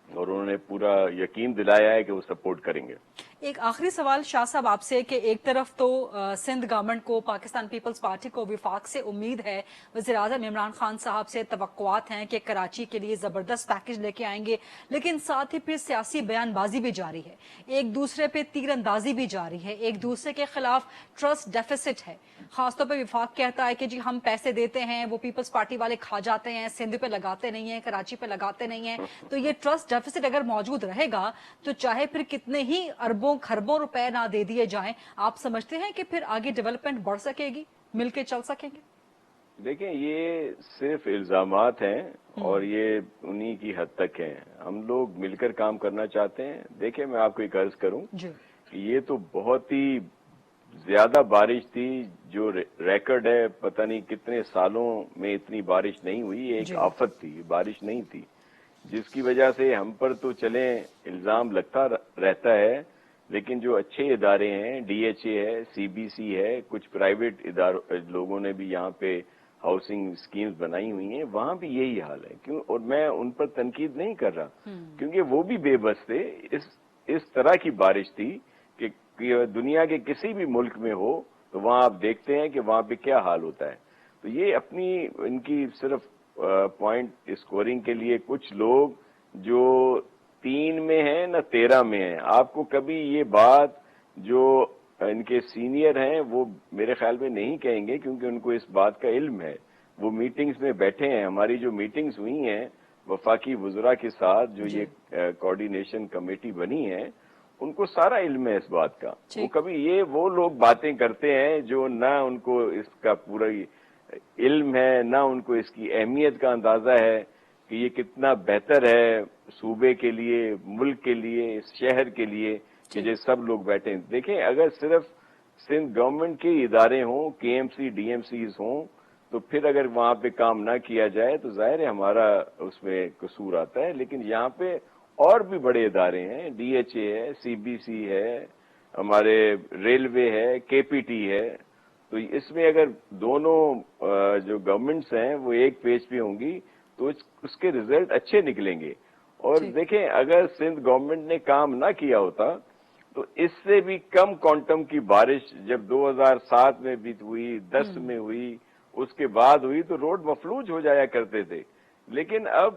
और उन्होंने पूरा यकीन दिलाया है कि वो सपोर्ट करेंगे। एक आखिरी सवाल शाह साहब आपसे कि एक तरफ तो सिंध गवर्नमेंट को, पाकिस्तान पीपल्स पार्टी को, विफाक से उम्मीद है, वज़ीर आज़म इमरान खान साहब से तवक्कुआत हैं कि कराची के लिए जबरदस्त पैकेज लेके आएंगे, लेकिन साथ ही फिर सियासी बयानबाजी भी जारी है, एक दूसरे पे तीरंदाजी भी जारी है, एक दूसरे के खिलाफ ट्रस्ट डेफिसिट है। खासतौर पर विफाक कहता है कि जी हम पैसे देते हैं, वो पीपल्स पार्टी वाले खा जाते हैं, सिंध पे लगाते नहीं है, कराची पे लगाते नहीं है। तो ये ट्रस्ट डेफिसिट अगर मौजूद रहेगा तो चाहे फिर कितने ही अरबों खरबों रुपए ना दे दिए जाएं, आप समझते हैं कि फिर आगे डेवलपमेंट बढ़ सकेगी, मिलके चल सकेंगे? देखें, ये सिर्फ इल्जामात हैं और ये उन्हीं की हद तक हैं। हम लोग मिलकर काम करना चाहते हैं। देखें, मैं आपको एक अर्ज करूं कि ये तो बहुत ही ज्यादा बारिश थी, जो रिकॉर्ड है पता नहीं कितने सालों में इतनी बारिश नहीं हुई। एक आफत थी, बारिश नहीं थी, जिसकी वजह से हम पर तो चले इल्जाम लगता रहता है, लेकिन जो अच्छे इदारे हैं, डीएचए है, सीबीसी है, कुछ प्राइवेट इदारों लोगों ने भी यहाँ पे हाउसिंग स्कीम्स बनाई हुई हैं, वहां भी यही हाल है। क्यों? और मैं उन पर तनकीद नहीं कर रहा, क्योंकि वो भी बेबस थे। इस तरह की बारिश थी कि دنیا کے کسی بھی ملک میں ہو تو وہاں آپ دیکھتے ہیں کہ وہاں پہ کیا حال ہوتا ہے. تو یہ اپنی ان کی صرف پوائنٹ اسکورنگ کے لیے کچھ لوگ جو 3 میں ہیں نہ 13 میں ہیں. آپ کو کبھی یہ بات جو ان کے سینئر ہیں وہ میرے خیال میں نہیں کہیں گے، کیونکہ ان کو اس بات کا علم ہے. وہ میٹنگز میں بیٹھے ہیں. ہماری جو میٹنگز ہوئی ہیں وفاقی وزراء کے ساتھ، جو یہ کوآرڈینیشن کمیٹی بنی ہے، ان کو سارا علم ہے اس بات کا. وہ کبھی وہ لوگ باتیں کرتے ہیں جو نہ ان کو اس کا پورا علم ہے، نہ ان کو اس کی اہمیت کا اندازہ ہے کہ یہ کتنا بہتر ہے صوبے کے لیے، ملک کے لیے، اس شہر کے لیے کہ جو سب لوگ بیٹھے ہیں. دیکھیں، اگر صرف سندھ گورنمنٹ کے ادارے ہوں، K M C D M Cs ہوں، تو پھر اگر وہاں پہ کام نہ کیا جائے تو ظاہر ہے ہمارا اس میں قصور آتا ہے. لیکن یہاں پہ اور بھی بڑے ادارے ہیں، ڈی ایچ اے ہے، سی بی سی ہے، ہمارے ریلوے ہے، کے پی ٹی ہے. تو اس میں اگر دونوں جو گورنمنٹس ہیں وہ ایک پیج پہ ہوں گی تو اس کے ریزلٹ اچھے نکلیں گے. اور دیکھیں، اگر سندھ گورنمنٹ نے کام نہ کیا ہوتا تو اس سے بھی کم کوانٹم کی بارش جب 2007 میں بھی ہوئی، 10 میں ہوئی، اس کے بعد ہوئی، تو روڈ مفلوج ہو جایا کرتے تھے. لیکن اب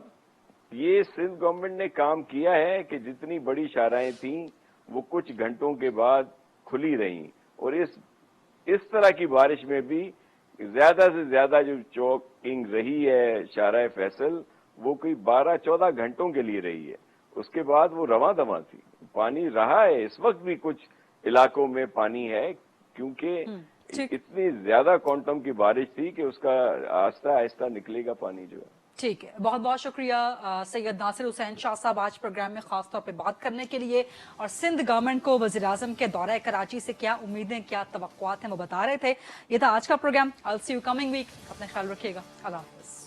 یہ سندھ گورنمنٹ نے کام کیا ہے کہ جتنی بڑی شاہراہیں تھیں وہ کچھ گھنٹوں کے بعد کھلی رہیں. اور اس طرح کی بارش میں بھی زیادہ سے زیادہ جو چوکنگ رہی ہے شاہراہ فیصل، وہ کوئی 12-14 گھنٹوں کے لیے رہی ہے. اس کے بعد وہ رواں دواں تھی. پانی رہا ہے، اس وقت بھی کچھ علاقوں میں پانی ہے، کیونکہ اتنی زیادہ کوانٹم کی بارش تھی کہ اس کا آہستہ آہستہ نکلے گا پانی جو ہے. ٹھیک ہے، بہت بہت شکریہ سید ناصر حسین شاہ صاحب آج پروگرام میں خاص طور پہ بات کرنے کے لیے، اور سندھ گورنمنٹ کو وزیر اعظم کے دورہ کراچی سے کیا امیدیں، کیا توقعات ہیں وہ بتا رہے تھے. یہ تھا آج کا programme. I'll see you coming week. اپنا خیال رکھیے گا. اللہ حافظ.